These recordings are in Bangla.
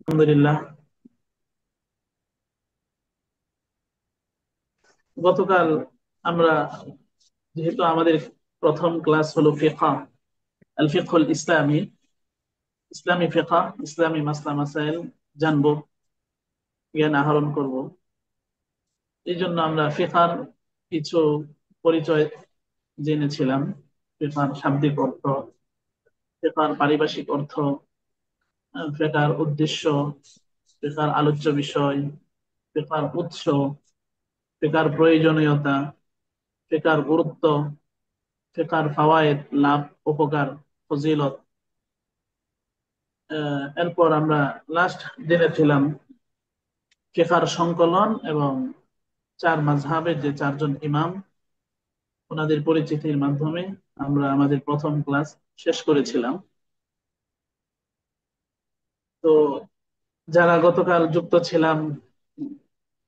আলহামদুলিল্লাহ। গতকাল আমরা, যেহেতু আমাদের প্রথম ক্লাস হলো ফিকহ, আল ফিকহুল ইসলামী, ইসলামী ফিকহ, ইসলামী মাসলা মাসাইল জানবো, জ্ঞান আহরণ করব। এই জন্য আমরা ফিকহার কিছু পরিচয় জেনেছিলাম। ফিকহার শাব্দিক অর্থ, ফিকহার পারিভাষিক অর্থ, ফিকহার উদ্দেশ্য, ফিকহার আলোচ্য বিষয়, ফিকহার উৎস, ফিকহার প্রয়োজনীয়তা, ফিকহার গুরুত্ব, ফিকহার ফাওয়ায়েদ, লাভ, উপকার, ফজিলত। এরপর আমরা লাস্ট জেনেছিলাম ফিকহার সংকলন এবং চার মাযহাবের যে চারজন ইমাম, ওনাদের পরিচিতির মাধ্যমে আমরা আমাদের প্রথম ক্লাস শেষ করেছিলাম। তো যারা গতকাল যুক্ত ছিলাম,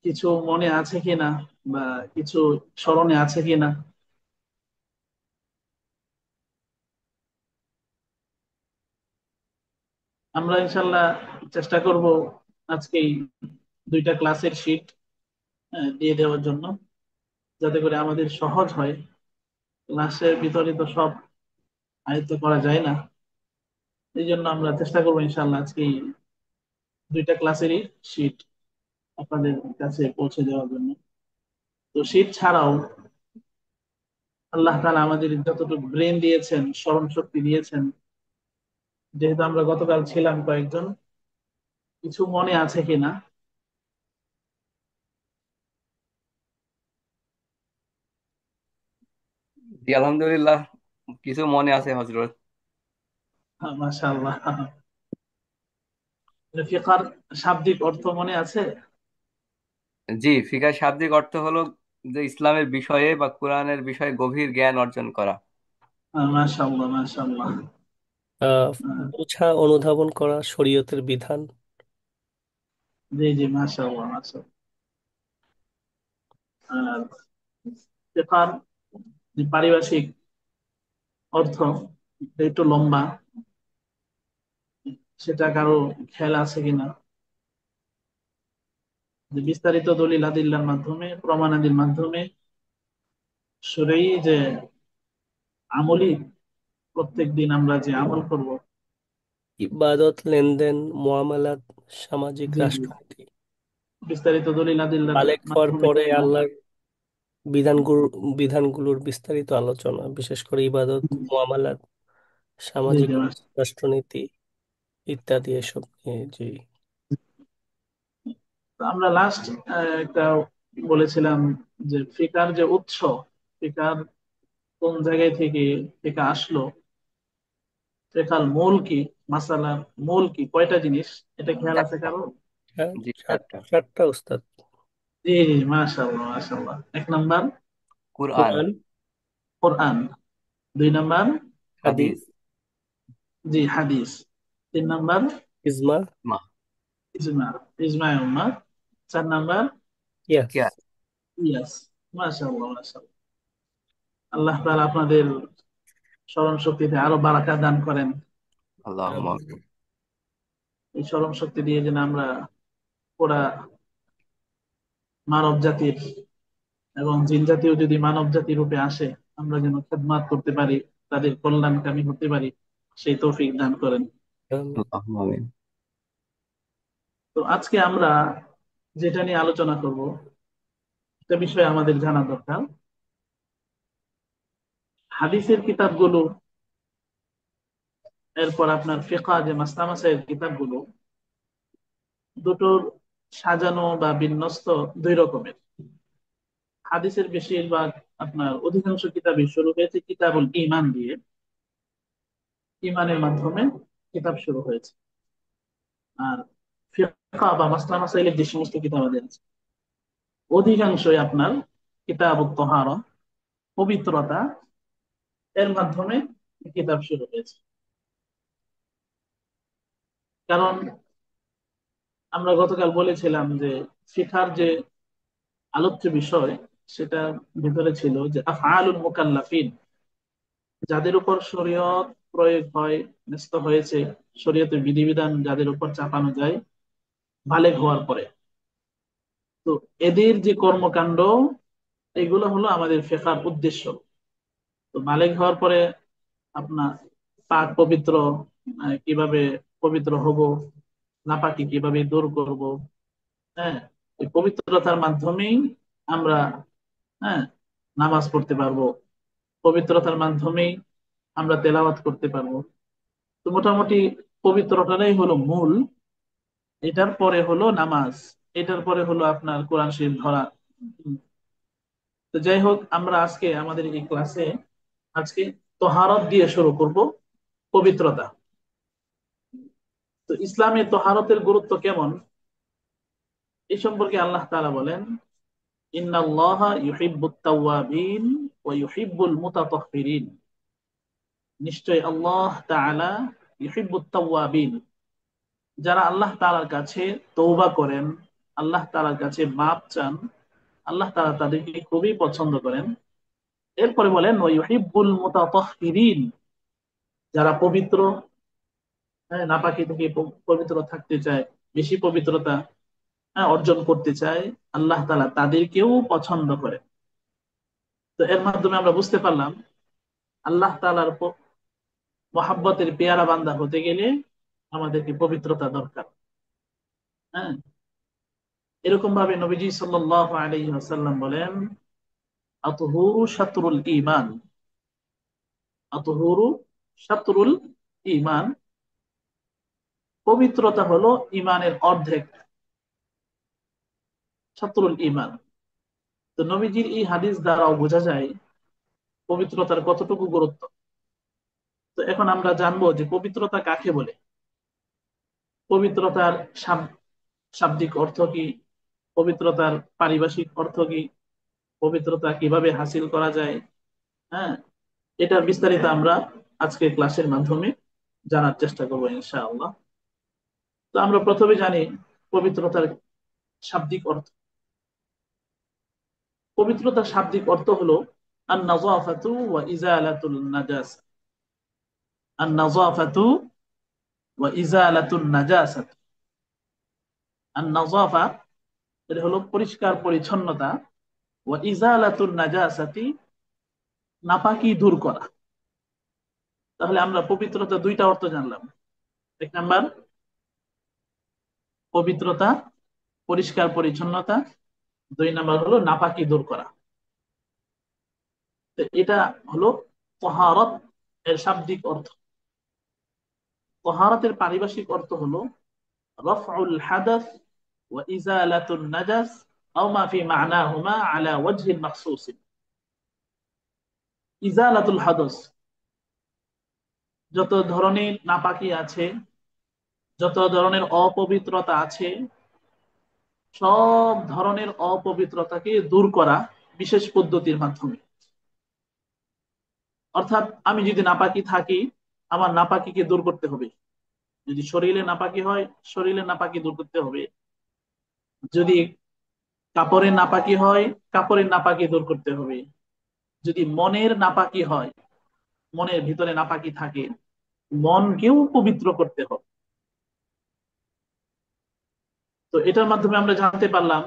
কিছু মনে আছে কিনা বা কিছু স্মরণে আছে কিনা? আমরা ইনশাল্লাহ চেষ্টা করব আজকেই দুইটা ক্লাসের শিট দিয়ে দেওয়ার জন্য, যাতে করে আমাদের সহজ হয়। ক্লাসের ভিতরে তো সব আয়ত্ত করা যায় না। এই জন্য আমরা চেষ্টা করবো ইনশাল্লাহ আজকে এই দুইটা ক্লাসেরই শিট আপনাদের কাছে পৌঁছে দেওয়ার জন্য। তো শিট ছাড়াও আল্লাহ তাআলা আমাদের যতটুকু ব্রেন দিয়েছেন, স্মরণ শক্তি দিয়েছেন, যেহেতু আমরা গতকাল ছিলাম কয়েকজন, কিছু মনে আছে কিনা? জি আলহামদুলিল্লাহ, কিছু মনে আছে হজরত। মাশাআল্লাহ। ফিকার শাব্দিক অর্থ মনে আছে? জি, ফিকাহ শাব্দিক অর্থ হলো যে ইসলামের বিষয়ে বা কোরআনের বিষয়ে গভীর জ্ঞান অর্জন করা। মাশাআল্লাহ, মাশাআল্লাহ। আহ আহ, বোঝা, অনুধাবন করা শরীয়তের বিধান। জি জি, মাশাআল্লাহ, মাশাআল্লাহ। আর ফিকার যে পারিভাষিক অর্থ, এটা একটু লম্বা, সেটা কারো খেয়াল আছে কিনা? যে বিস্তারিত দলিল আদিল্লার মাধ্যমে, প্রমাণাদির মাধ্যমে সরেই যে আমলি, প্রত্যেক দিন আমরা যে আমল করব। ইবাদত, লেনদেন, মুআমালাত, সামাজিক জি জি, রাষ্ট্রনীতি। বিস্তারিত দলিল আদিল্লার বালেগ হওয়ার মাধ্যমে পরে আমরা, আল্লাহর বিধানগুলো বিধানগুলোর বিস্তারিত আলোচনা, বিশেষ করে ইবাদত, মুআমালাত, জি সামাজিক জি, রাষ্ট্রনীতি ইত্যাদি এসব নিয়ে। জি। তো আমরা লাস্ট একটা বলেছিলাম যে ফিকার যে উৎস, ফিকার কোন জায়গায় থেকে ফিকা আসলো, ফিকার মূল কি, মাসালার মূল কি, কয়টা জিনিস, এটা খেয়াল আছে চারটা। কারো? হ্যাঁ, জি, চারটা। চারটা উস্তাদ। জি জি, মাশাআল্লাহ, মাশাআল্লাহ। এক নাম্বার কুরআন। কোরআন, কোরআন, দুই নাম্বার হাদিস, হাদিস। জি হাদিস, তিন নাম্বার ইজমা, মা। ইজমা, ইজমা উম্মাহ, চার নাম্বার ইয়াস। কিয়াস। ইয়াস। মাশাআল্লাহ, মাশাআল্লাহ। আল্লাহ তাআলা আপনাদের স্মরণ শক্তিতে আরো বারাকা দান করেন। আল্লাহুম্মা আমিন। আমিন। এই স্মরণ শক্তি দিয়ে যেন আমরা পুরা মানব জাতির এবং জিন জাতিও যদি মানব জাতি রূপে আসে, আমরা যেন খেদমাত করতে পারি, তাদের কল্যাণকামী হতে পারি, সেই তৌফিক দান করেন। আমিন। আল্লাহুম্মা আমিন। তো আজকে আমরা যেটা নিয়ে আলোচনা করব, একটা বিষয় আমাদের জানা দরকার। হাদিসের কিতাবগুলো, এরপর আপনার ফিকহ যে মাসলা মাসাইল কিতাবগুলো, দুটোর সাজানো বা বিন্যস্ত দুই রকমের। হাদিসের বেশিরভাগ, আপনার অধিকাংশ কিতাবই শুরু হয়েছে কিতাবুল ঈমান দিয়ে, ঈমানের মাধ্যমে কিতাব শুরু হয়েছে। আর ফিকহ বা মাসলা মাসাইলের যে সমস্ত কিতাব আছে, অধিকাংশই আপনার কিতাবুত তাহারা, পবিত্রতা, এর মাধ্যমে কিতাব শুরু হয়েছে। কারণ আমরা গতকাল বলেছিলাম যে ফিকহার যে আলোচ্য বিষয়, সেটা ভিতরে ছিল যে আফআলুল মুকাল্লাফিন, যাদের উপর শরীয়ত প্রয়োগ হয়, ন্যস্ত হয়েছে, শরীয়তের বিধিবিধান যাদের উপর চাপানো যায়, বালেগ হওয়ার পরে। তো এদের যে কর্মকাণ্ড, এগুলো হলো আমাদের ফিকহের উদ্দেশ্য। তো বালেগ হওয়ার পরে আপনার পাক পবিত্র কিভাবে পবিত্র হব, নাপাকি কিভাবে দূর করব, হ্যাঁ, এই পবিত্রতার মাধ্যমেই আমরা, হ্যাঁ, নামাজ পড়তে পারবো, পবিত্রতার মাধ্যমেই আমরা তেলাওয়াত করতে পারবো। তো মোটামুটি পবিত্রতাটাই হলো মূল। এটার পরে হলো নামাজ, এটার পরে হলো আপনার কোরআন শরীফ ধরা। উম, তো যাই হোক, আমরা আজকে আমাদের এই ক্লাসে আজকে তোহারত দিয়ে শুরু করব, পবিত্রতা। তো ইসলামে তোহারতের গুরুত্ব কেমন, এই সম্পর্কে আল্লাহ তাআলা বলেন, ইন্নাল্লাহা ইউহিব্বুত তাওয়াবিন ওয়া ইউহিব্বুল মুতাতাহহিরিন। নিশ্চয় আল্লাহ তাআলা ইউহিব্বুত তাওয়াবিন, যারা আল্লাহ তাআলার কাছে তওবা করেন, আল্লাহ তাআলার কাছে মাপ চান, আল্লাহ তাআলা তাদেরকে খুবই পছন্দ করেন। এরপরে বলেন ওয়া ইউহিব্বুল মুতাতাহহিরিন, যারা পবিত্র, হ্যাঁ, নাপাকি থেকে পবিত্র থাকতে চায়, বেশি পবিত্রতা, হ্যাঁ, অর্জন করতে চায়, আল্লাহ তাআলা তাদেরকেও পছন্দ করেন। তো এর মাধ্যমে আমরা বুঝতে পারলাম আল্লাহ তাআলার মহাব্বতের পেয়ারা বান্দা হতে গেলে আমাদেরকে পবিত্রতা দরকার। হ্যাঁ, এরকম ভাবে নবীজি সাল্লাল্লাহু আলাইহি ওয়াসাল্লাম বলেন, আতহুরু শাতরুল ঈমান, আতহুরু শাতরুল ঈমান, পবিত্রতা হলো ঈমানের অর্ধেক, শাতরুল ঈমান। তো নবীজির এই হাদিস দ্বারাও বোঝা যায় পবিত্রতার কতটুকু গুরুত্ব। তো এখন আমরা জানবো যে পবিত্রতা কাকে বলে, পবিত্রতার শাব্দিক অর্থ কি, পবিত্রতার পারিভাষিক অর্থ কি, পবিত্রতা কিভাবে হাসিল করা যায়। হ্যাঁ, এটার বিস্তারিত আমরা আজকের ক্লাসের মাধ্যমে জানার চেষ্টা করবো ইনশাআল্লাহ। তো আমরা প্রথমে জানি পবিত্রতার শাব্দিক অর্থ। পবিত্রতার শাব্দিক অর্থ হলো আন নাযাফাতু ওয়া ইজালাতুন নাজাসা, আন নাযাফাতু ওয়া ইজালাতুন নাজাসা। আন নাযাফা, এটা হলো পরিষ্কার পরিচ্ছন্নতা, ওয়া ইজালাতুন নাজাসাতি, নাপাকি দূর করা। তাহলে আমরা পবিত্রতা দুইটা অর্থ জানলাম। এক নাম্বার পবিত্রতা, পরিষ্কার পরিচ্ছন্নতা, দুই নাম্বার হলো নাপাকি দূর করা। তো এটা হলো তহারত এর শাব্দিক অর্থ। তহারতের পারিভাষিক অর্থ হলো রফউল হাদাস ওয়া ইজালাতুন নাজাস আও মা ফি মা'নাহুমা আলা ওয়াজহিন মাখসুস। ইজালাতুল হাদাস, যত ধরনের নাপাকি আছে, যত ধরনের অপবিত্রতা আছে, সব ধরনের অপবিত্রতাকে দূর করা বিশেষ পদ্ধতির মাধ্যমে। অর্থাৎ আমি যদি নাপাকি থাকি, আমার নাপাকিকে দূর করতে হবে। যদি শরীরে নাপাকি হয়, শরীরে নাপাকি দূর করতে হবে। যদি কাপড়ের নাপাকি হয়, কাপড়ের নাপাকি দূর করতে হবে। যদি মনের নাপাকি হয়, মনের ভিতরে নাপাকি থাকে, মনকেও পবিত্র করতে হবে। তো এটার মাধ্যমে আমরা জানতে পারলাম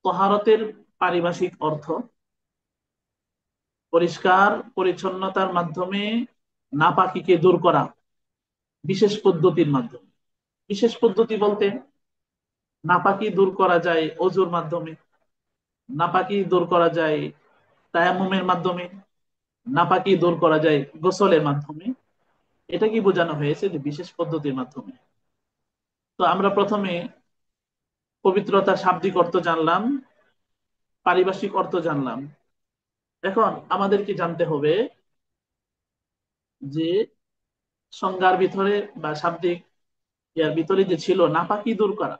তহারতের পারিভাষিক অর্থ পরিষ্কার পরিচ্ছন্নতার মাধ্যমে নাপাকিকে দূর করা বিশেষ পদ্ধতির মাধ্যমে। বিশেষ পদ্ধতি বলতে নাপাকি দূর করা যায় অজুর মাধ্যমে, নাপাকি দূর করা যায় তায়াম্মুমের মাধ্যমে, নাপাকি দূর করা যায় গোসলের মাধ্যমে। এটা কি বোঝানো হয়েছে যে বিশেষ পদ্ধতির মাধ্যমে। তো আমরা প্রথমে পবিত্রতার শাব্দিক অর্থ জানলাম, পারিভাষিক অর্থ জানলাম। এখন আমাদেরকে জানতে হবে যে সংজ্ঞার ভিতরে বা শাব্দিক ইয়ার ভিতরে যে ছিল নাপাকি দূর করা,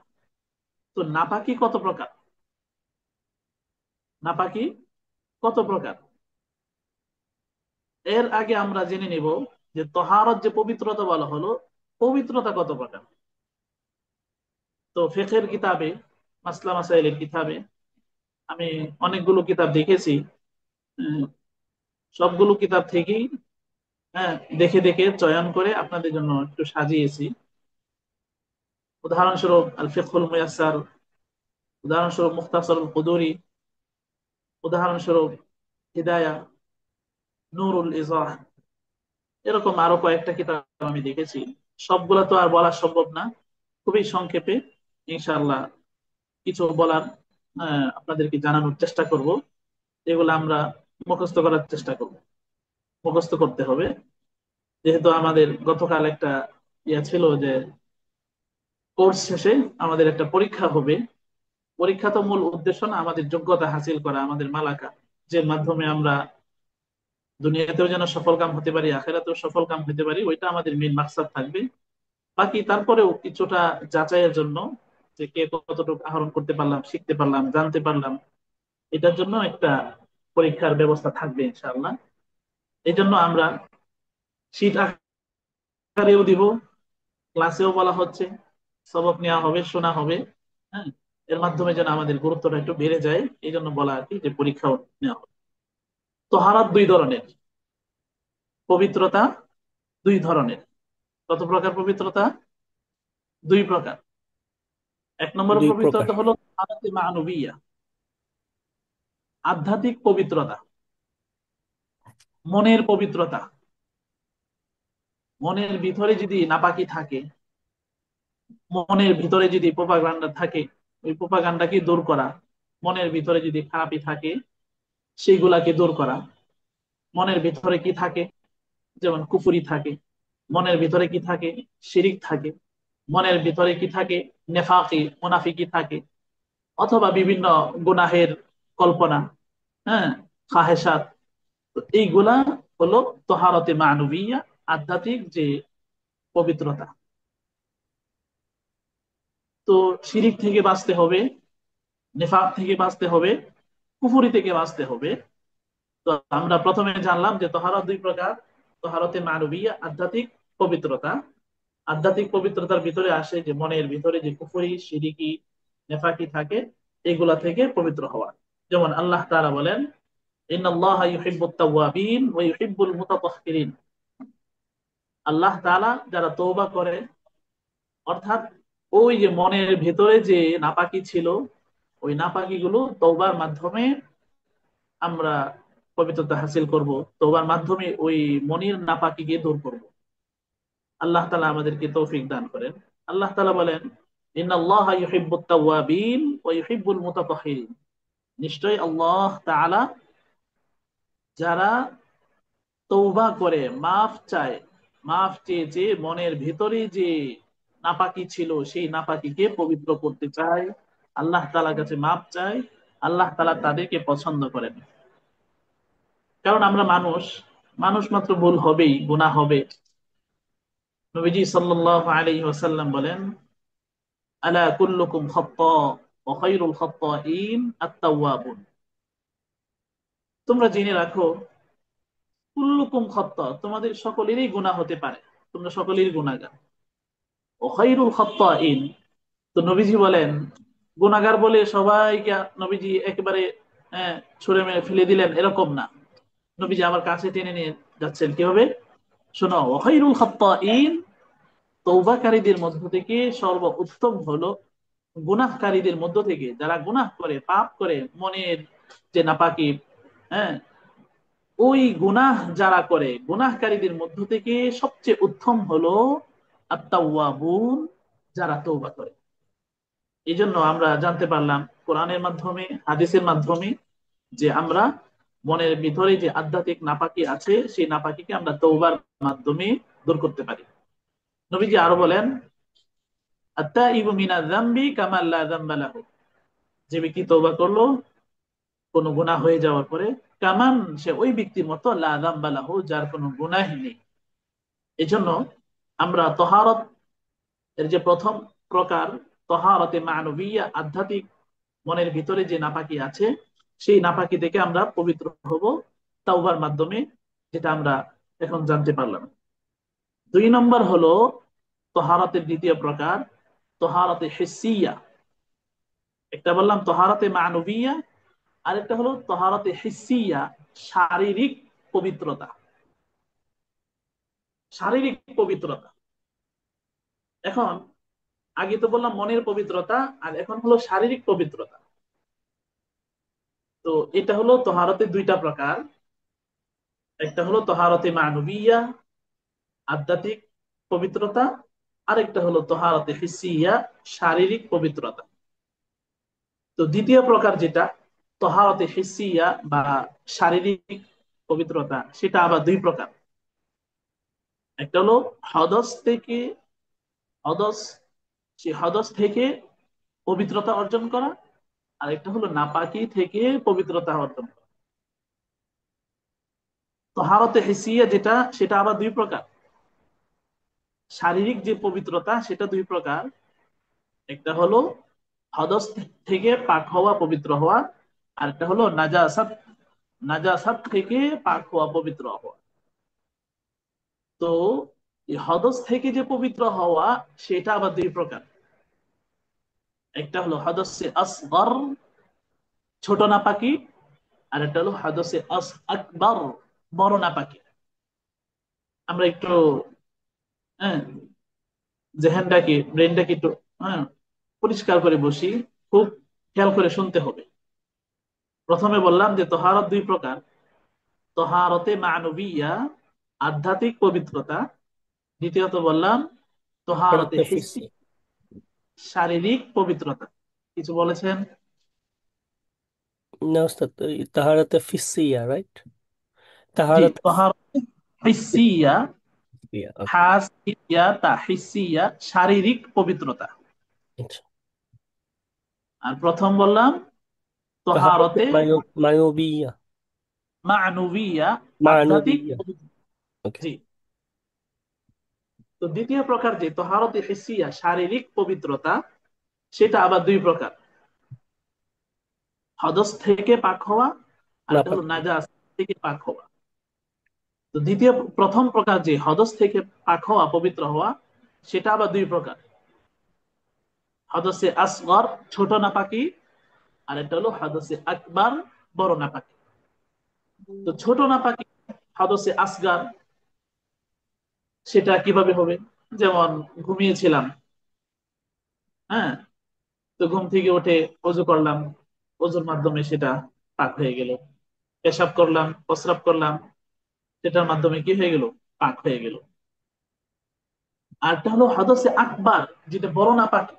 তো নাপাকি কত প্রকার, নাপাকি কত প্রকার। এর আগে আমরা জেনে নিব যে তহারত যে পবিত্রতা বলা হলো, পবিত্রতা কত প্রকার। তো ফিকহের কিতাবে, মাসলা মাসাইলের কিতাবে আমি অনেকগুলো কিতাব দেখেছি। উম, সবগুলো কিতাব থেকেই, হ্যাঁ, দেখে দেখে চয়ন করে আপনাদের জন্য একটু সাজিয়েছি। উদাহরণস্বরূপ আল ফিকহুল মুয়াসসার, উদাহরণস্বরূপ মুখতাসারুল কুদুরি, উদাহরণস্বরূপ হিদায়া, নূরুল ইজাহ, এরকম আরো কয়েকটা কিতাব আমি দেখেছি। সবগুলা তো আর বলা সম্ভব না, খুবই সংক্ষেপে ইনশাআল্লাহ কিছু বলার আপনাদেরকে জানানোর চেষ্টা করব। এগুলো আমরা মুখস্থ করার চেষ্টা করব, মুখস্থ করতে হবে। যেহেতু আমাদের গতকাল একটা ইয়া ছিল যে কোর্স শেষে আমাদের একটা পরীক্ষা হবে। পরীক্ষা তো মূল উদ্দেশ্য না, আমাদের যোগ্যতা হাসিল করা, আমাদের মালাকা, যে মাধ্যমে আমরা দুনিয়াতেও যেন সফল কাম হতে পারি, আখেরাতেও সফল কাম হতে পারি, ওইটা আমাদের মেইন মাকসাদ থাকবে। বাকি তারপরেও কিছুটা যাচাইয়ের জন্য যে কে কতটুকু আহরণ করতে পারলাম, শিখতে পারলাম, জানতে পারলাম, এটার জন্য একটা পরীক্ষার ব্যবস্থা থাকবে ইনশাআল্লাহ। এই জন্য আমরা শীট আকারেও দিব, ক্লাসেও বলা হচ্ছে, সবক নেওয়া হবে, শোনা হবে। হ্যাঁ, এর মাধ্যমে যেন আমাদের গুরুত্বটা একটু বেড়ে যায়, এই জন্য বলা আর কি যে পরীক্ষাও নেওয়া হবে। তোহারাত দুই ধরনের, পবিত্রতা দুই ধরনের। কত প্রকার পবিত্রতা? দুই প্রকার। এক নম্বর দুই প্রকার। পবিত্রতা হলো তাহারাতে মানবিয়া, আধ্যাত্মিক পবিত্রতা, মনের পবিত্রতা। মনের ভিতরে যদি নাপাকি থাকে, মনের ভিতরে যদি প্রোপাগান্ডা থাকে, ওই প্রোপাগান্ডাকে দূর করা। মনের ভিতরে যদি খারাপি থাকে, সেইগুলাকে দূর করা। মনের ভিতরে কি থাকে? যেমন কুফরি থাকে, মনের ভিতরে কি থাকে? শিরিক থাকে, মনের ভিতরে কি থাকে? নেফাকি মুনাফিকি থাকে, অথবা বিভিন্ন গুনাহের কল্পনা, হ্যাঁ, খাহেসাত। তো এইগুলা হলো তহারতে মানবিয়া, আধ্যাত্মিক যে পবিত্রতা। তো শিরিক থেকে বাঁচতে হবে, নেফাক থেকে বাঁচতে হবে, কুফরি থেকে বাঁচতে হবে। তো আমরা প্রথমে জানলাম যে তহারত দুই প্রকার। তহারতে মানবিয়া, আধ্যাত্মিক পবিত্রতা। আধ্যাত্মিক পবিত্রতার ভিতরে আসে যে মনের ভিতরে যে কুফরি, শিরিকি, নেফাকি থাকে, এগুলা থেকে পবিত্র হওয়া। যেমন আল্লাহ তাআলা বলেন, ইন্নাল্লাহা ইউহিব্বুত তাওয়াবিন ওয়া ইউহিব্বুল মুতাতাহহিরিন। আল্লাহ তাআলা যারা তওবা করে, অর্থাৎ ওই যে মনের ভেতরে যে নাপাকি ছিল, ওই নাপাকি গুলো তওবার মাধ্যমে আমরা পবিত্রতা হাসিল করব। তওবার মাধ্যমে ওই মনের নাপাকিকে দূর করব। আল্লাহ তাআলা আমাদেরকে তৌফিক দান করেন। আল্লাহ তাআলা বলেন, ইন্নাল্লাহা ইউহিব্বুত তাওয়াবিন ওয়া ইউহিব্বুল মুতাতাহহিরিন। নিশ্চয়ই আল্লাহ তাআলা যারা তৌবা করে, মাফ চায়, মাফ চেয়ে চেয়ে মনের ভিতরে যে নাপাকি ছিল সেই নাপাকিকে পবিত্র করতে চায়, আল্লাহ তাআলার কাছে মাফ চায়, আল্লাহ তাআলা তাদেরকে পছন্দ করেন। কারণ আমরা মানুষ, মানুষ মাত্র ভুল হবেই, গুনাহ হবে। নবীজি সাল্লাল্লাহু আলাইহি ওয়াসাল্লাম বলেন, আলা কুল্লুকুম খাত্তা ওয়া খায়রুল খাত্তাইন আত-তাওয়াবুন। তোমরা জেনে রাখো, কুল্লুকুম খাত্তা, তোমাদের সকলেরই গুনাহ হতে পারে, তোমরা সকলেরই গুনাহগার। ওয়া খায়রুল খাত্তাইন, তো নবীজি বলেন, গুনাহগার বলে সবাইকে নবীজি একেবারে ছুঁড়ে মেরে ফেলে দিলেন এরকম না। নবীজি আবার কাছে টেনে নিয়ে যাচ্ছেন কিভাবে, শোনো, ওয়া খায়রুল খাত্তাইন, তওবাকারীদের মধ্য থেকে সর্ব উত্তম হলো, গুনাহকারীদের মধ্য থেকে, যারা গুনাহ করে, পাপ করে, মনের যে নাপাকি, হ্যাঁ, ওই গুনাহ যারা করে, গুনাহকারীদের মধ্য থেকে সবচেয়ে উত্তম হলো আত-তাওয়াবুন, যারা তওবা করে। এই জন্য আমরা জানতে পারলাম কোরআনের মাধ্যমে, হাদিসের মাধ্যমে, যে আমরা মনের ভিতরে যে আধ্যাত্মিক নাপাকি আছে, সেই নাপাকিকে আমরা তওবার মাধ্যমে দূর করতে পারি। নবীজি আরো বলেন, আত-তাইবু মিনায যামবি কামা লা যামবা লাহু। যে ব্যক্তি তওবা করলো কোনো গুনাহ হয়ে যাওয়ার পরে, কামান, সে ওই ব্যক্তির মতো, লা যামবা লাহু, যার কোনো গুনাহ নেই। এজন্য আমরা তহারত এর যে প্রথম প্রকার, তহারতে মানবিয়া, আধ্যাত্মিক, মনের ভিতরে যে নাপাকি আছে, সেই নাপাকি থেকে আমরা পবিত্র হব তাওবার মাধ্যমে, যেটা আমরা এখন জানতে পারলাম। দুই নম্বর হলো তহারতের দ্বিতীয় প্রকার, তহারতে হিসিয়া। একটা বললাম তহারতে মানবিয়া, আরেকটা হলো তহারতে হিসিয়া, শারীরিক পবিত্রতা। শারীরিক পবিত্রতা। এখন আগে তো বললাম মনের পবিত্রতা, আর এখন হলো শারীরিক পবিত্রতা। তো এটা হলো তহারতে দুইটা প্রকার। একটা হলো তহারতে মানবিয়া, আধ্যাত্মিক পবিত্রতা। আরেকটা হলো তহারতে হিসিয়া, শারীরিক পবিত্রতা। তো দ্বিতীয় প্রকার যেটা তহারতে হিসিয়া বা শারীরিক পবিত্রতা, সেটা আবার দুই প্রকার। একটা হলো হদস থেকে, হদস, সে হদস থেকে পবিত্রতা অর্জন করা। আর একটা হলো নাপাকি থেকে পবিত্রতা অর্জন করা। তহারতে হিসিয়া যেটা, সেটা আবার দুই প্রকার। শারীরিক যে পবিত্রতা সেটা দুই প্রকার। একটা হলো হদস থেকে পাক হওয়া, পবিত্র হওয়া। আর একটা হলো নাজাসাত, নাজাসাত থেকে পাক হওয়া, পবিত্র হওয়া। তো এই হদস থেকে যে পবিত্র হওয়া, সেটা আবার দুই প্রকার। একটা হলো হদসে আসগর, ছোট নাপাকি। আর একটা হলো হদসে আকবার, বড় নাপাকি। আমরা একটু, হ্যাঁ, জেহানটাকে, ব্রেনটাকে একটু, হ্যাঁ, পরিষ্কার করে বসি, খুব খেয়াল করে শুনতে হবে। প্রথমে বললাম যে তহারত দুই প্রকার। তহারতে মানবিয়া, আধ্যাত্মিক পবিত্রতা। দ্বিতীয়ত বললাম তহারতে তাহারাতে হিসি, ফিসি। শারীরিক পবিত্রতা। কিছু বলেছেন? না ওস্তাদ, ওই তাহারাতে ফিসিয়া, রাইট? জি, তাহারাতে তহারতে হিসিয়া, ফিসিয়া, ওকে। হাসিয়া তা হিসিয়া, শারীরিক পবিত্রতা। আচ্ছা। আর প্রথম বললাম তাহারাতে তহারতে মানবিয়া। মানবিয়া, আধ্যাত্মিক মানবিয়া, পবিত্রতা। ওকে। জি। তো দ্বিতীয় প্রকার যে তহারতে হিসিয়া, শারীরিক পবিত্রতা, সেটা আবার দুই প্রকার। হদস থেকে পাক হওয়া, আর একটা হলো নাপাকি। নাজাস থেকে পাক হওয়া। তো প্রথম প্রকার যে হদস থেকে পাক হওয়া, পবিত্র হওয়া, সেটা আবার দুই প্রকার। হদসে আসগর, ছোট নাপাকি। আর একটা হলো হদসে আকবার, বড় নাপাকি। তো ছোট নাপাকি, হদসে আসগার, সেটা কিভাবে হবে? যেমন ঘুমিয়েছিলাম, হ্যাঁ, তো ঘুম থেকে উঠে অজু করলাম, অজুর মাধ্যমে সেটা পাক হয়ে গেল। পেশাব করলাম, প্রস্রাব করলাম, সেটার মাধ্যমে কি হয়ে গেল? পাক হয়ে গেল। আরটা হলো হাদসে আকবার, যেটা বড় নাপাকি,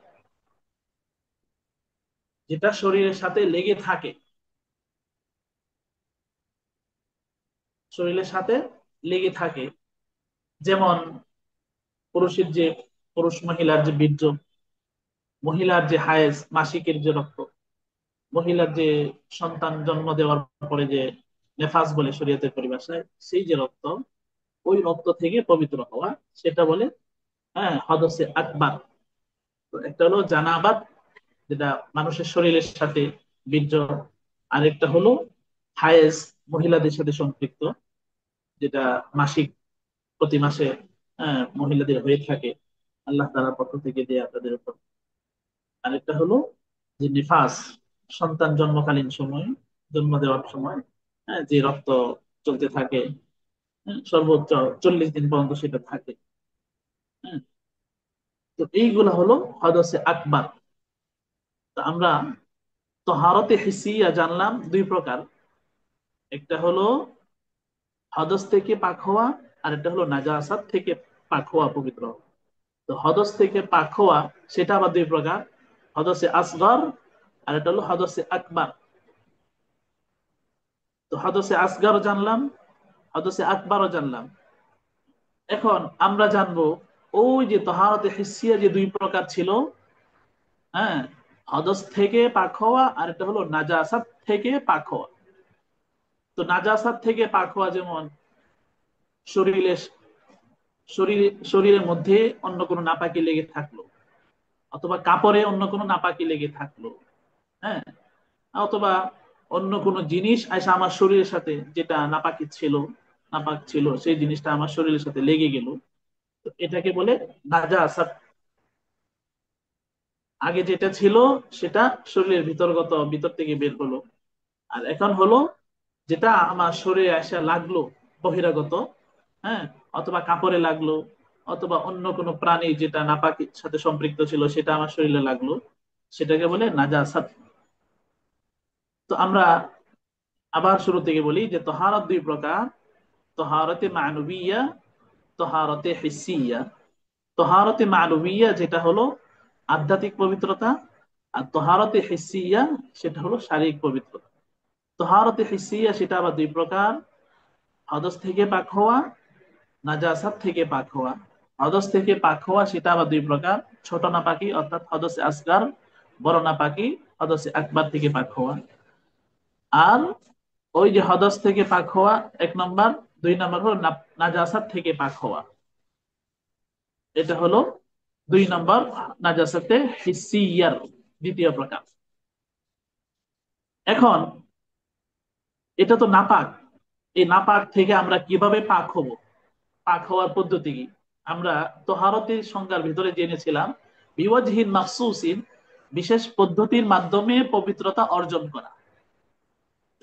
যেটা শরীরের সাথে লেগে থাকে, শরীরের সাথে লেগে থাকে। যেমন পুরুষের যে, পুরুষ মহিলার যে বীর্য, মহিলার যে হায়েজ, মাসিকের যে রক্ত, মহিলার যে সন্তান জন্ম দেওয়ার পরে যে নেফাস বলে শরীয়তের পরিভাষায়, সেই যে রক্ত, ওই রক্ত থেকে পবিত্র হওয়া, সেটা বলে, হ্যাঁ, হদসে আকবার। তো একটা হলো জানাবাত, যেটা মানুষের শরীরের সাথে বীর্য। আরেকটা হলো হায়েজ, মহিলাদের সাথে সম্পৃক্ত, যেটা মাসিক, প্রতি মাসে, মহিলাদের হয়ে থাকে, আল্লাহ তাআলার পক্ষ থেকে দেয়া তাদের উপর। আরেকটা হলো যে নিফাস, সন্তান জন্মকালীন সময়, জন্ম দেওয়ার সময়, যে রক্ত চলতে থাকে, সর্বোচ্চ 40 দিন পর্যন্ত সেটা থাকে। হ্যাঁ, তো এইগুলা হলো হদসে আকবার। তো আমরা তহারতে হিসিয়া জানলাম দুই প্রকার। একটা হলো হদস থেকে পাক হওয়া, আর একটা হলো নাজাসাত থেকে পাক হওয়া, পবিত্র হওয়া। তো হদস থেকে পাক হওয়া, সেটা আবার দুই প্রকার। হদসে আসগর, আর এটা হলো হদসে আকবার। তো হদসে আসগর জানলাম, হদসে আকবারও জানলাম। এখন আমরা জানবো ওই যে তহারতে হিসিয়া যে দুই প্রকার ছিল, হ্যাঁ, হদস থেকে পাক হওয়া, আর এটা হলো নাজাসাত থেকে পাক হওয়া। তো নাজাসাত থেকে পাক হওয়া, যেমন শরীরে, শরীরের মধ্যে অন্য কোনো নাপাকি লেগে থাকলো, অথবা কাপড়ে অন্য কোনো নাপাকি লেগে থাকলো, হ্যাঁ, অথবা অন্য কোনো জিনিস এসে আমার শরীরের সাথে, যেটা নাপাকি ছিল, নাপাক ছিল, সেই জিনিসটা আমার শরীরের সাথে লেগে গেল, তো এটাকে বলে নাজাসাত। আগে যেটা ছিল সেটা শরীরের ভিতরগত, ভিতর থেকে বের হলো। আর এখন হলো যেটা আমার শরীরে এসে লাগলো, বহিরাগত, হ্যাঁ, অথবা কাপড়ে লাগলো, অথবা অন্য কোনো প্রাণী যেটা নাপাকের সাথে সম্পৃক্ত ছিল সেটা আমার শরীরে লাগলো, সেটাকে বলে নাজাসাত। তো আমরা আবার শুরু থেকে বলি যে তহারত দুই প্রকার: তহারতে মানবিয়া, তহারতে হিসিয়া। তহারতে মানবিয়া যেটা হলো আধ্যাত্মিক পবিত্রতা, আর তহারতে হিসিয়া সেটা হলো শারীরিক পবিত্রতা। তহারতে হিসিয়া সেটা আবার দুই প্রকার: হদস থেকে পাক হওয়া, নাজাসাত থেকে পাক হওয়া। হদস থেকে পাক হওয়া সেটা আবার দুই প্রকার: ছোট নাপাকি অর্থাৎ হদসে আসগার, বড় নাপাকি হদসে আকবার থেকে পাক হওয়া। আর ওই যে হদস থেকে পাক হওয়া এক নম্বর, দুই নম্বর হলো নাজাসাত থেকে পাক হওয়া, এটা হলো দুই নম্বর নাজাসাতে হিসিয়ার দ্বিতীয় প্রকার। এখন এটা তো নাপাক, এই নাপাক থেকে আমরা কিভাবে পাক হব, পাক হওয়ার পদ্ধতি কি? আমরা তোহারতের সংজ্ঞার ভিতরে জেনেছিলাম বিওয়াজহিন মাখসুসিন, বিশেষ পদ্ধতির মাধ্যমে পবিত্রতা অর্জন করা।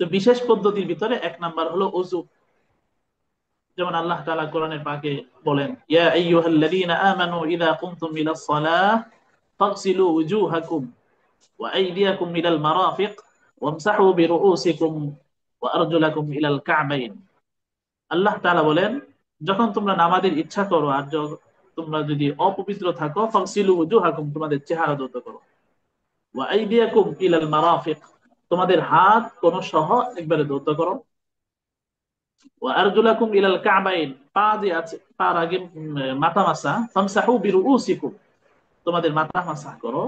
তো বিশেষ পদ্ধতির ভিতরে এক নাম্বার হলো ওযু। যেমন আল্লাহ তাআলা কোরআনের পাকে বলেন, ইয়া আইয়ুহাল্লাযীনা আমানু ইযা কুমতুম ইলাস সালাহ ফাগসিলু ওয়ুজুহাকুম ওয়া আইদিয়াকুম ইলাল মারাফিক ওয়ামসাহু বিরুউসিকুম ওয়া আরজুলাকুম ইলাল কা'বাইন। আল্লাহ তাআলা বলেন, যখন তোমরা নামাজের ইচ্ছা করো আর তোমরা যদি অপবিত্র থাকো, ফাগসিলু ওয়ুজুহাকুম, তোমাদের চেহারা ধৌত করো, ওয়া আইদিয়াকুম ইলাল মারাফিক, তোমাদের হাত কোন সহ একবারে ধৌত করো, ওয়া আরজুলাকুম ইলাল কা'বাইন, পা যে আছে তার আগে মাথা মাসা, ফামসাহু বিরুউসিকুম, তোমাদের মাথা মাসাহ করো।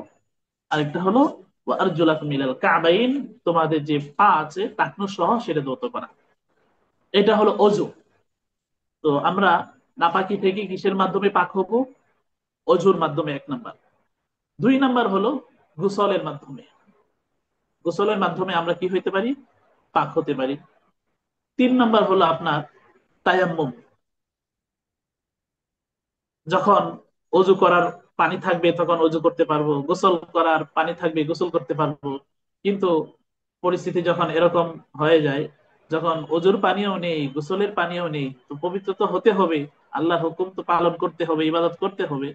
আরেকটা হলো ওয়া আরজুলাকুম ইলাল কা'বাইন, তোমাদের যে পা আছে টাকনু সহ সেটা ধৌত করা। এটা হলো অজু। তো আমরা নাপাকি থেকে কিসের মাধ্যমে পাক হব? অজুর মাধ্যমে এক নাম্বার। দুই নাম্বার হলো গোসলের মাধ্যমে। গোসলের মাধ্যমে আমরা কি হইতে পারি? পাক হতে পারি। তিন নাম্বার হলো আপনার তায়াম্মুম। যখন অজু করার পানি থাকবে তখন অজু করতে পারবো, গোসল করার পানি থাকবে গোসল করতে পারবো। কিন্তু পরিস্থিতি যখন এরকম হয়ে যায়, যখন অজুর পানিও নেই, গোসলের পানিও নেই, তো পবিত্র তো হতে হবে, আল্লাহর হুকুম তো পালন করতে হবে, ইবাদত করতে হবে।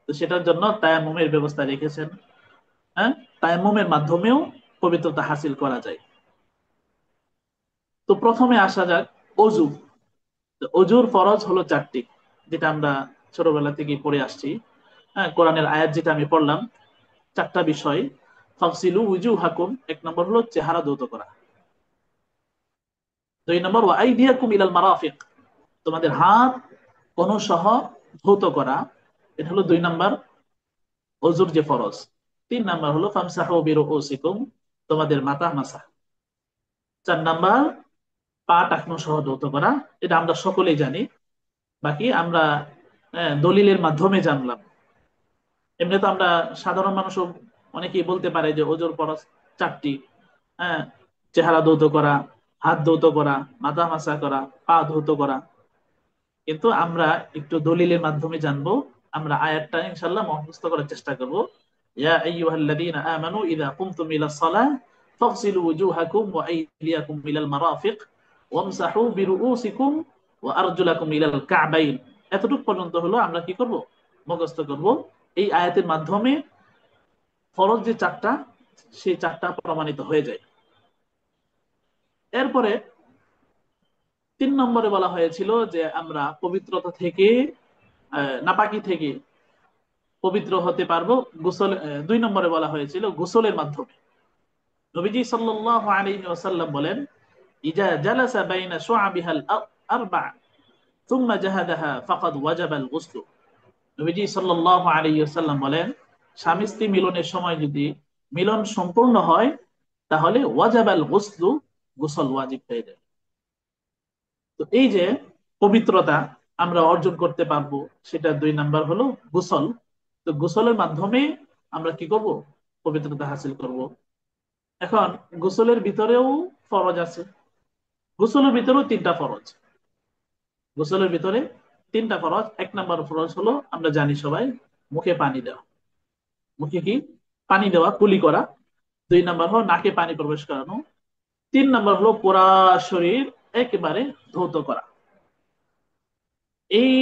তো সেটার জন্য তায়াম্মুমের ব্যবস্থা রেখেছেন। হ্যাঁ, তায়াম্মুমের মাধ্যমেও পবিত্রতা হাসিল করা যায়। তো প্রথমে আসা যাক অজু। তো অজুর ফরজ হলো চারটি, যেটা আমরা ছোটবেলা থেকে পড়ে আসছি। হ্যাঁ, কোরআনের আয়াত যেটা আমি পড়লাম, চারটা বিষয়: ফাগসিলু উজুহাকুম, এক নম্বর হলো চেহারা ধৌত করা। দুই নম্বর ওয়া আইদিয়াকুম ইলাল মারাফিক, তোমাদের হাত কোন সহ ধৌত করা, এটা হলো দুই নম্বর অজুর যে ফরজ। তিন নাম্বার হলো ফামসাহু বিরুউসিকুম, তোমাদের মাথা মাসা। চার নাম্বার পা টাকনু সহ ধৌত করা, এটা আমরা সকলেই জানি। বাকি আমরা দলিলের মাধ্যমে জানলাম। এমনি তো আমরা সাধারণ মানুষও অনেকেই বলতে পারে যে ওজোর ফরজ চারটি। হ্যাঁ, চেহারা ধৌত করা, হাত ধৌত করা, মাথা মাসা করা, পা ধৌত করা। কিন্তু আমরা একটু দলিলের মাধ্যমে জানবো। আমরা আয়াতটা ইনশাআল্লাহ মুখস্থ করার চেষ্টা করব। ইয়া আইয়ুহাল্লাযীনা আমানু ইযা কুমতুম ইলাস সালাহ ফাগসিলু ওয়ুজুহাকুম ওয়া আইদিয়াকুম ইলাল মারাফিক ওয়ামসাহু বিরুউসিকুম ওয়া আরজুলাকুম ইলাল কা'বাইন। এতটুকু পর্যন্ত হলো আমরা কি করব? মুখস্থ করব। এই আয়াতের মাধ্যমে ফরজ যে চারটা, সেই চারটা প্রমাণিত হয়ে যায়। এরপরে তিন নম্বরে বলা হয়েছিল যে আমরা পবিত্রতা থেকে, নাপাকি থেকে পবিত্র হতে পারবো গোসল। দুই নম্বরে বলা হয়েছিল গোসলের মাধ্যমে। নবীজি সাল্লাল্লাহু আলাইহি ওয়াসাল্লাম বলেন, ইজা জালাসা বাইনা শুআবিহাল আরবা থুম্মা জাহাদাহা ফাকাদ ওয়াজাবাল গুসল। নবীজি সাল্লাল্লাহু আলাইহি ওয়াসাল্লাম বলেন, স্বামী স্ত্রী মিলনের সময় যদি মিলন সম্পূর্ণ হয় তাহলে ওয়াজাবাল গুসল, গোসল ওয়াজিব হয়ে যায়। তো এই যে পবিত্রতা আমরা অর্জন করতে পারবো, সেটা দুই নাম্বার হলো গোসল। তো গোসলের মাধ্যমে আমরা কি করব? পবিত্রতা হাসিল করব। এখন গোসলের ভিতরেও ফরজ আছে। গোসলের ভিতরেও তিনটা ফরজ। গোসলের ভিতরে তিনটা ফরজ। এক নাম্বার ফরজ হলো আমরা জানি সবাই, মুখে পানি দেওয়া। মুখে কি পানি দেওয়া, কুলি করা। দুই নাম্বার হলো নাকে পানি প্রবেশ করানো। তিন নাম্বার হলো পুরা শরীর একেবারে ধৌত করা। এই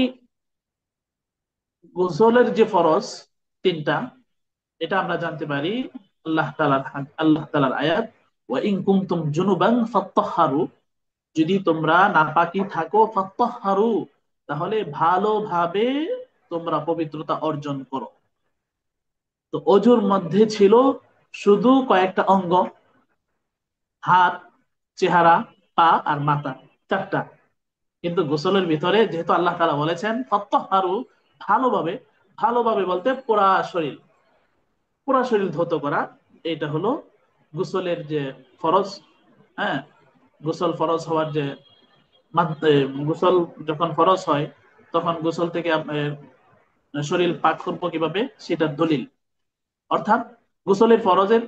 গোসলের যে ফরজ তিনটা, এটা আমরা জানতে পারি আল্লাহ তাআলার আয়াত, ওয়া ইন কুনতুম জুনুবান ফাত্তাহহারু, যদি তোমরা নাপাকি থাকো ফাত্তাহহারু, তাহলে ভালোভাবে তোমরা পবিত্রতা অর্জন করো। তো অজুর মধ্যে ছিল শুধু কয়েকটা অঙ্গ, হাত, চেহারা, পা আর মাথা, চারটা। কিন্তু গোসলের ভিতরে যেহেতু আল্লাহ তাআলা বলেছেন ফাত্তাহহারু, ভালোভাবে, ভালোভাবে বলতে পুরা শরীর, পুরা শরীর ধৌত করা, এটা হলো গোসলের যে ফরজ। হ্যাঁ, গোসল ফরজ হওয়ার যে গোসল যখন ফরজ হয়, তখন গোসল থেকে শরীর পাক করবো কিভাবে সেটার দলিল, অর্থাৎ গোসলের ফরজের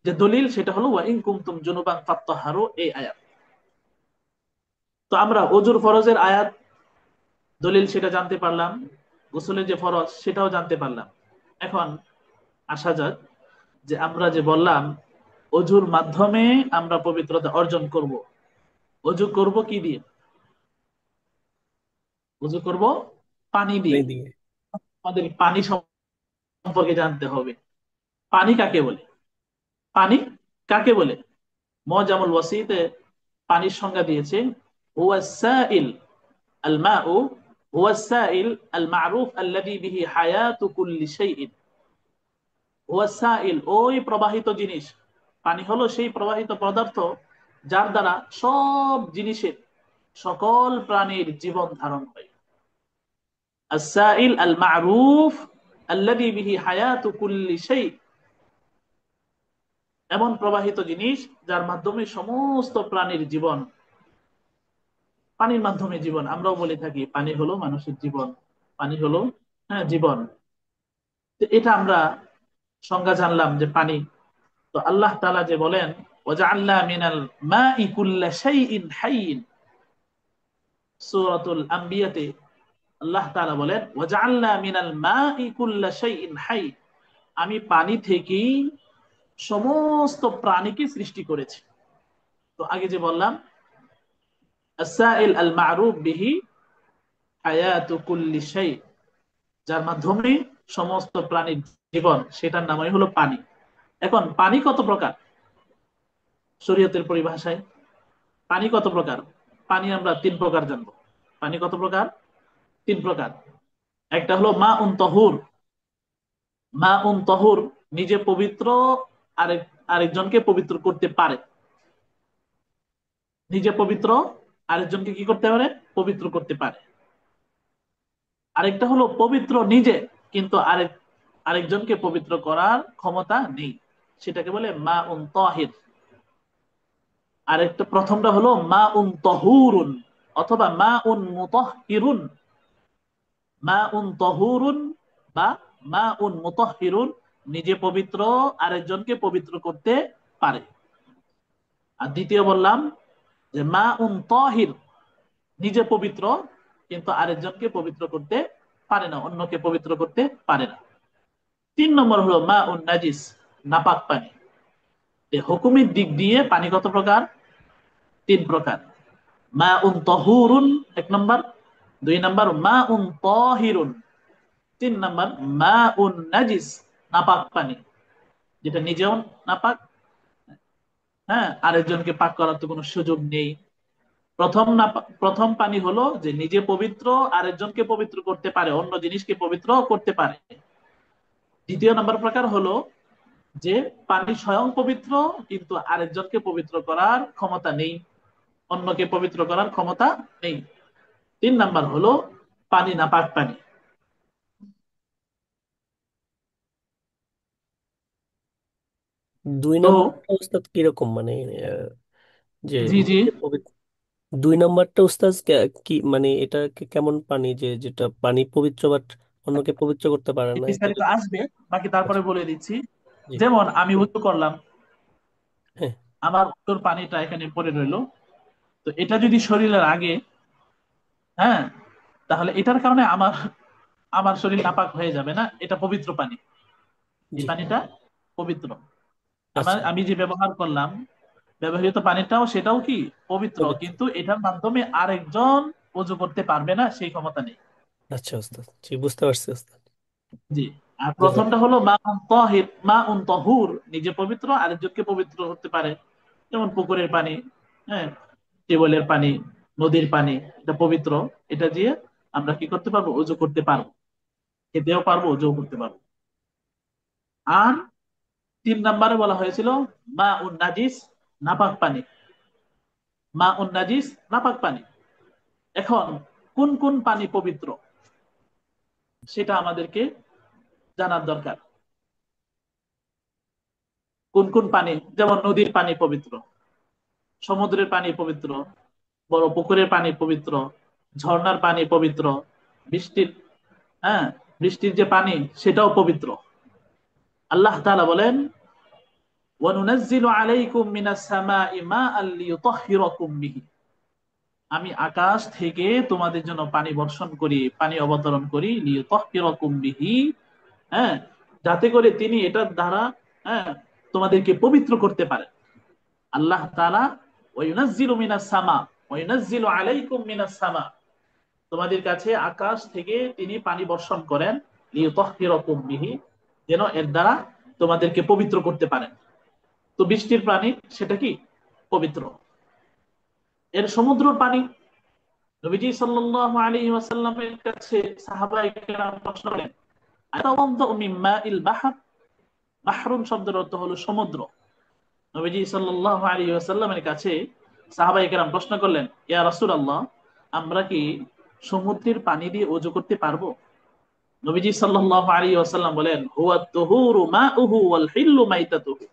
যে দলিল সেটা হলো ওয়া ইন কুনতুম জুনুবান ফাত্তাহহারু, এই আয়াত। তো আমরা অজুর ফরজের আয়াত দলিল সেটা জানতে পারলাম, গোসলের যে ফরজ সেটাও জানতে পারলাম। এখন আসা যাক যে আমরা যে বললাম অজুর মাধ্যমে আমরা পবিত্রতা অর্জন করব। অজু করব কি দিয়ে? অজু করব পানি দিয়ে। এই দিয়ে। আমাদের পানি সম্পর্কে জানতে হবে। পানি কাকে বলে? পানি কাকে বলে? মুআজামুল ওয়াসিতে পানির সংজ্ঞা দিয়েছে, হুয়া সাইল, আল মাউ হুয়া সাইল আল মারুফ আল্লাযী বিহি হায়াতু কুল্লি শাইইন। হুয়া সাইল, ওই প্রবাহিত জিনিস। পানি হলো সেই প্রবাহিত পদার্থ যার দ্বারা সব জিনিসের, সকল প্রাণীর জীবন ধারণ হয়। আস-সাইল আল মারুফ আল্লাযী বিহি হায়াতু কুল্লি শাই, এমন প্রবাহিত জিনিস যার মাধ্যমে সমস্ত প্রাণীর জীবন। পানির মাধ্যমে জীবন, আমরাও বলে থাকি পানি হলো মানুষের জীবন, পানি হলো, হ্যাঁ, জীবন। তো এটা আমরা সংজ্ঞা জানলাম যে পানি। তো আল্লাহ তাআলা যে বলেন ওয়াজআলনা মিনাল মাই কুল্লা শাইইন হাইয়িন, সূরাতুল আম্বিয়াতে আল্লাহ তাআলা বলেন ওয়াজআলনা মিনাল মাই কুল্লা শাইইন হাই, আমি পানি থেকেই সমস্ত প্রাণীকে সৃষ্টি করেছি। তো আগে যে বললাম আস-সাইল আল মারুফ বিহি হায়াতু কুল্লি শাই, যার মাধ্যমে সমস্ত প্রাণীর জীবন, সেটার নামই হলো পানি। এখন পানি কত প্রকার শরীয়তের পরিভাষায়? পানি কত প্রকার? পানি আমরা তিন প্রকার জানবো। পানি কত প্রকার? তিন প্রকার। একটা হলো মা উন তহুর। মা উন তহুর, নিজে পবিত্র, আরেক আরেকজনকে পবিত্র করতে পারে। নিজে পবিত্র, আরেকজনকে কি করতে পারে? পবিত্র করতে পারে। আরেকটা হলো পবিত্র নিজে, কিন্তু আরেকজনকে পবিত্র করার ক্ষমতা নেই, সেটাকে বলে মা উন তাহির। আরেকটা, প্রথমটা হলো মা উন তহুরুন অথবা মা উন মুতাহহিরুন। মা উন তহুরুন বা মা উন মুতাহহিরুন, নিজে পবিত্র, আরেকজনকে পবিত্র করতে পারে। আর দ্বিতীয় বললাম যে মা উন তাহির, নিজে পবিত্র কিন্তু আরেকজনকে পবিত্র করতে পারে না, অন্যকে পবিত্র করতে পারে না। তিন নম্বর হলো মা উন নাজিস, নাপাক পানি। হুকুমের দিক দিয়ে পানি কত প্রকার? তিন প্রকার। মা উন তহুরুন এক নম্বর, দুই নম্বর মা উন তাহিরুন, তিন নম্বর মা উন নাজিস, নাপাক পানি, যেটা নিজেও নাপাক, হ্যাঁ, আরেকজনকে পাক করার তো কোনো সুযোগ নেই। প্রথম পানি হলো যে নিজে পবিত্র, আরেকজনকে পবিত্র করতে পারে, অন্য জিনিসকে পবিত্র করতে পারে। দ্বিতীয় নম্বর প্রকার হলো যে পানি স্বয়ং পবিত্র কিন্তু আরেকজনকে পবিত্র করার ক্ষমতা নেই, অন্যকে পবিত্র করার ক্ষমতা নেই। তিন নাম্বার হলো পানি নাপাক পানি। দুই তো নাম্বারটা উস্তাদ কিরকম, মানে যে জি জি, নিজে দুই নাম্বারটা উস্তাদ কি মানে এটা কেমন পানি, যে যেটা পানি পবিত্র বাট অন্যকে পবিত্র করতে পারে না, এটা বিস্তারিত যদি। আসবে, বাকি তারপরে আচ্ছা। বলে দিচ্ছি। জি। যেমন আমি উযু করলাম, হ্যাঁ। আমার উত্তর পানিটা এখানে পড়ে রইলো, তো এটা যদি শরীরের আগে, হ্যাঁ, তাহলে এটার কারণে আমার আমার শরীর নাপাক হয়ে যাবে না, এটা পবিত্র পানি। এই জি। পানিটা পবিত্র। আচ্ছা। আমি যে ব্যবহার করলাম, ব্যবহৃত পানিটাও সেটাও কি পবিত্র, পবিত্র। কিন্তু এটার মাধ্যমে আরেকজন ওযু করতে পারবে না, সেই ক্ষমতা নেই। আচ্ছা উস্তাদ, জি বুঝতে পারছি উস্তাদ। জি। আর বোঝা প্রথমটা হলো মা উন তাহির, মা উন তহুর, নিজে পবিত্র আরেকজনকে পবিত্র করতে পারে। যেমন পুকুরের পানি, হ্যাঁ, টিউবওয়েলের পানি, নদীর পানি, এটা পবিত্র। এটা দিয়ে আমরা কি করতে পারবো? ওযু করতে পারবো, খেতেও পারবো, ওযুও করতে পারবো। আর 3 নম্বরে বলা হয়েছিল মা উন নাজিস, নাপাক পানি। মা উন নাজিস, নাপাক পানি। এখন কোন কোন পানি পবিত্র সেটা আমাদেরকে জানার দরকার। কোন কোন পানি, যেমন নদীর পানি পবিত্র, সমুদ্রের পানি পবিত্র, বড় পুকুরের পানি পবিত্র, ঝর্ণার পানি পবিত্র, বৃষ্টির, হ্যাঁ, বৃষ্টির যে পানি সেটাও পবিত্র। আল্লাহ তাআলা বলেন ওয়ানুনাজ্জিলু আলাইকুম মিনাস সামাই মাআন লিইউতাহহিরাকুম বিহি, আমি আকাশ থেকে তোমাদের জন্য পানি বর্ষণ করি, পানি অবতরণ করি, লিইউতাহহিরাকুম বিহি, হ্যাঁ, যাতে করে তিনি এটার দ্বারা, হ্যাঁ, তোমাদেরকে পবিত্র করতে পারেন। আল্লাহ তাআলা ওয়ায়ুনাজ্জিলু মিনাস সামা, ওয়ায়ুনাজ্জিলু আলাইকুম মিনাস সামা, তোমাদের কাছে আকাশ থেকে তিনি পানি বর্ষণ করেন, লিইউতাহহিরাকুম বিহি, যেন এর দ্বারা তোমাদেরকে পবিত্র করতে পারেন। তো বৃষ্টির পানি সেটা কি? পবিত্র। এর সমুদ্রের পানি, নবীজি সাল্লাল্লাহু আলাইহি ওয়াসাল্লামের কাছে সাহাবায়ে কেরাম প্রশ্ন করেন আতাওয়াদ্দাউ মিন মাইল বাহর, বাহরুন শব্দের অর্থ হলো সমুদ্র। নবীজি সাল্লাল্লাহু আলাইহি ওয়াসাল্লামের কাছে সাহাবায়ে কেরাম প্রশ্ন করলেন, ইয়া রাসূলুল্লাহ, আমরা কি সমুদ্রের পানি দিয়ে ওযু করতে পারবো? নবীজি সাল্লাল্লাহু আলাইহি ওয়াসাল্লাম বলেন হুয়াত তুহুরু মাউহু ওয়াল হিল্লু মাইতাতুহু,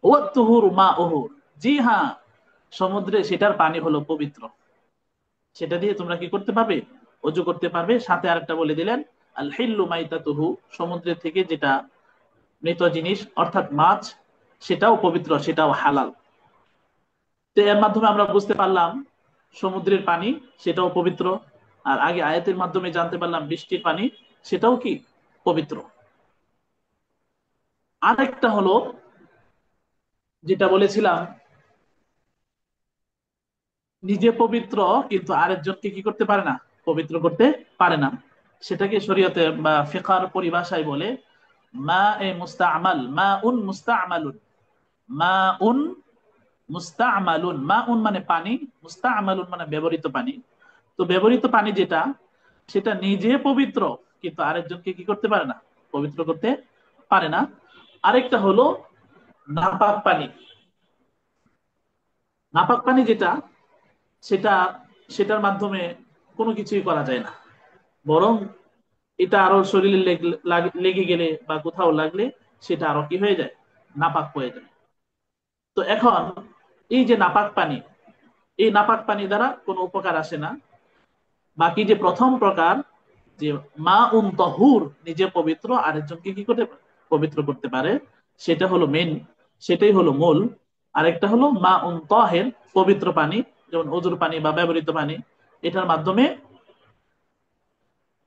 হুয়াত তুহুরু মাউহু, জি হ্যাঁ, সমুদ্রে সেটার পানি হলো পবিত্র, সেটা দিয়ে তোমরা কি করতে পারবে? ওযু করতে পারবে। সাথে আরেকটা বলে দিলেন আল হিল্লু মাইতাতুহু, সমুদ্রের থেকে যেটা মৃত জিনিস অর্থাৎ মাছ, সেটাও পবিত্র, সেটাও হালাল। তো এর মাধ্যমে আমরা বুঝতে পারলাম সমুদ্রের পানি সেটাও পবিত্র। আর আগে আয়াতের মাধ্যমে জানতে পারলাম বৃষ্টির পানি সেটাও কি? পবিত্র। আরেকটা হলো যেটা বলেছিলাম, নিজে পবিত্র কিন্তু আরেকজনকে কি করতে পারে না? পবিত্র করতে পারে না। সেটাকে শরীয়তে বা ফিকহার পরিভাষায় বলে মা এ মুস্তামাল, মা উন মুস্তামালুন, মা উন মুস্তামালুন। মা উন মানে পানি, মুস্তামালুন মানে ব্যবহৃত পানি। তো ব্যবহৃত পানি যেটা, সেটা নিজে পবিত্র কিন্তু আরেকজনকে কি করতে পারে না? পবিত্র করতে পারে না। আরেকটা হলো নাপাক পানি। নাপাক পানি যেটা, সেটা, সেটার মাধ্যমে কোনো কিছুই করা যায় না, বরং এটা আরো শরীরে লেগে গেলে বা কোথাও লাগলে সেটা আরো কি হয়ে যায়? নাপাক হয়ে যায়। তো এখন এই যে নাপাক পানি, এই নাপাক পানি দ্বারা কোনো উপকার আসে না। বাকি যে প্রথম প্রকার, যে মা উন তহুর, নিজে পবিত্র আরেকজনকে কি করতে পবিত্র করতে পারে, সেটা হলো মেন, সেটাই হলো মূল। আরেকটা হলো মা উন তাহের, পবিত্র পানি, যেমন অজুর পানি বা ব্যবহৃত পানি। এটার মাধ্যমে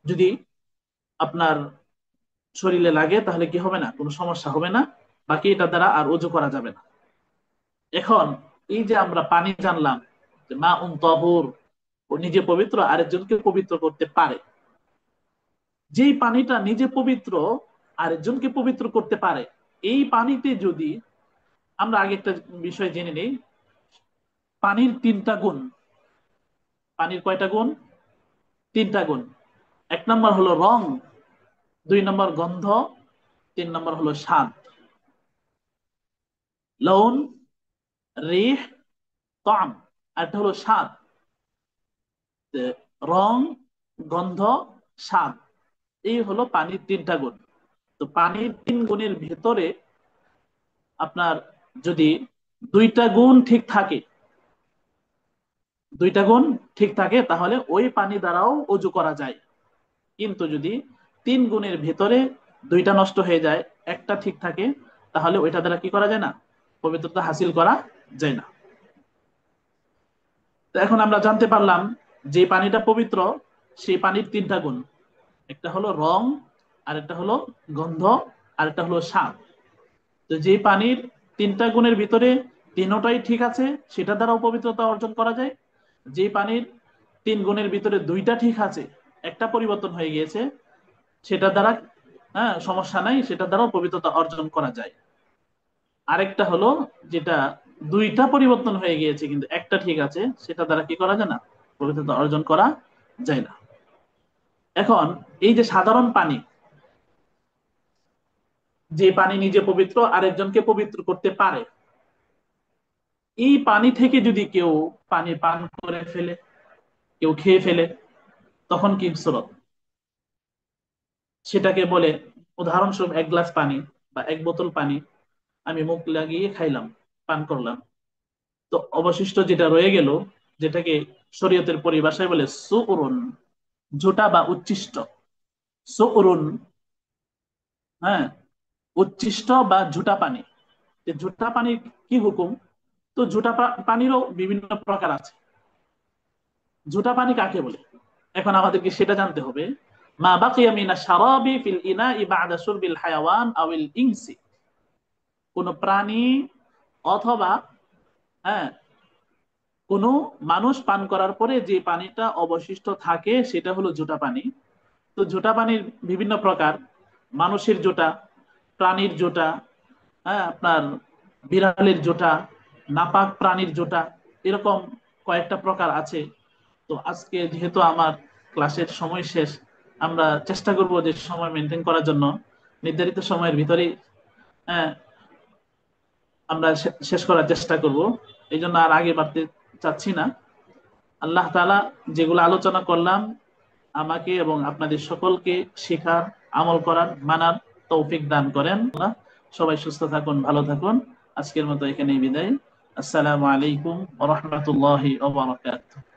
যদি আপনার শরীরে লাগে তাহলে কি হবে না? কোনো সমস্যা হবে না। বাকি এটা দ্বারা আর অজু করা যাবে না। এখন এই যে আমরা পানি জানলাম যে মা উন তাহুর, ও নিজে পবিত্র আরেকজনকে পবিত্র করতে পারে, যেই পানিটা নিজে পবিত্র আরেকজনকে পবিত্র করতে পারে, এই পানিতে যদি আমরা আগে একটা বিষয় জেনে নেই, পানির 3টা গুণ। পানির কয়টা গুণ? 3টা গুণ। 1 নম্বর হলো রং, 2 নম্বর গন্ধ, 3 নম্বর হলো স্বাদ। লৌন, রিহ, তাম। আর একটা হলো স্বাদ। যে রং, গন্ধ, স্বাদ, এই হলো পানির 3টা গুণ। তো পানির 3 গুণের ভেতরে আপনার যদি 2টা গুণ ঠিক থাকে, 2টা গুণ ঠিক থাকে, তাহলে ওই পানি দ্বারাও অজু করা যায়। কিন্তু যদি 3 গুণের ভেতরে 2টা নষ্ট হয়ে যায়, একটা ঠিক থাকে, তাহলে ওইটা দ্বারা কি করা যায় না? পবিত্রতা হাসিল করা যায় না। তো এখন আমরা জানতে পারলাম যে পানিটা পবিত্র, সেই পানির 3টা গুণ। একটা হলো রং, আরেকটা হলো গন্ধ, আরেকটা হলো স্বাদ। তো যে পানির 3টা গুণের ভিতরে তিনটাই ঠিক আছে, সেটা দ্বারাও পবিত্রতা অর্জন করা যায়। যে পানির 3 গুণের ভিতরে 2টা ঠিক আছে, একটা পরিবর্তন হয়ে গিয়েছে, সেটা দ্বারা সমস্যা নাই, সেটা দ্বারাও পবিত্রতা অর্জন করা যায়। আরেকটা হলো যেটা দুইটা পরিবর্তন হয়ে গিয়েছে কিন্তু একটা ঠিক আছে, সেটা দ্বারা কি করা যায় না, পবিত্রতা অর্জন করা যায় না। এখন এই যে সাধারণ পানি, যে পানি নিজে পবিত্র আরেকজনকে পবিত্র করতে পারে, এই পানি থেকে যদি কেউ পানি পান করে ফেলে, কেউ খেয়ে ফেলে, তখন কি সুরত? সেটাকে বলে, উদাহরণস্বরূপ এক গ্লাস পানি বা এক বোতল পানি আমি মুখ লাগিয়ে খাইলাম, পান করলাম, তো অবশিষ্ট যেটা রয়ে গেল, যেটাকে শরীয়তের পরিভাষায় বলে সুউরুন, ঝোঁটা বা উচ্ছিষ্ট। সুউরুন, হ্যাঁ, উচ্ছিষ্ট বা ঝুটা পানি। যে ঝুটা পানির কি হুকুম? তো পানিরও বিভিন্ন প্রকার আছে। ঝুটা পানি কাকে বলে, এখন আমাদেরকে সেটা জানতে হবে। মা বাকিয়া মিনা শারাবি ফিল ইনাই বা'দা শুরবিল হায়াওয়ান আউল ইনসি, কোন প্রাণী অথবা হ্যাঁ কোন মানুষ পান করার পরে যে পানিটা অবশিষ্ট থাকে সেটা হলো ঝুটা পানি। তো ঝুটা পানির বিভিন্ন প্রকার, মানুষের জোটা, প্রাণীর জোটা, আপনার বিড়ালের জোটা, নাপাক প্রাণীর জোটা, এরকম কয়েকটা প্রকার আছে। তো আজকে যেহেতু আমার ক্লাসের সময় শেষ, আমরা চেষ্টা করব যে সময় মেনটেন করার জন্য, নির্ধারিত সময়ের ভিতরেই হ্যাঁ, আমরা শেষ করার চেষ্টা করব। এই জন্য আর আগে বাড়তে চাচ্ছি না। আল্লাহ তাআলা যেগুলো আলোচনা করলাম আমাকে এবং আপনাদের সকলকে শেখার, আমল করার, মানার তৌফিক দান করেন। সবাই সুস্থ থাকুন, ভালো থাকুন। আজকের মতো এখানেই বিদায়। আসসালামু আলাইকুম ওয়া রাহমাতুল্লাহি ওয়া বারাকাতুহু।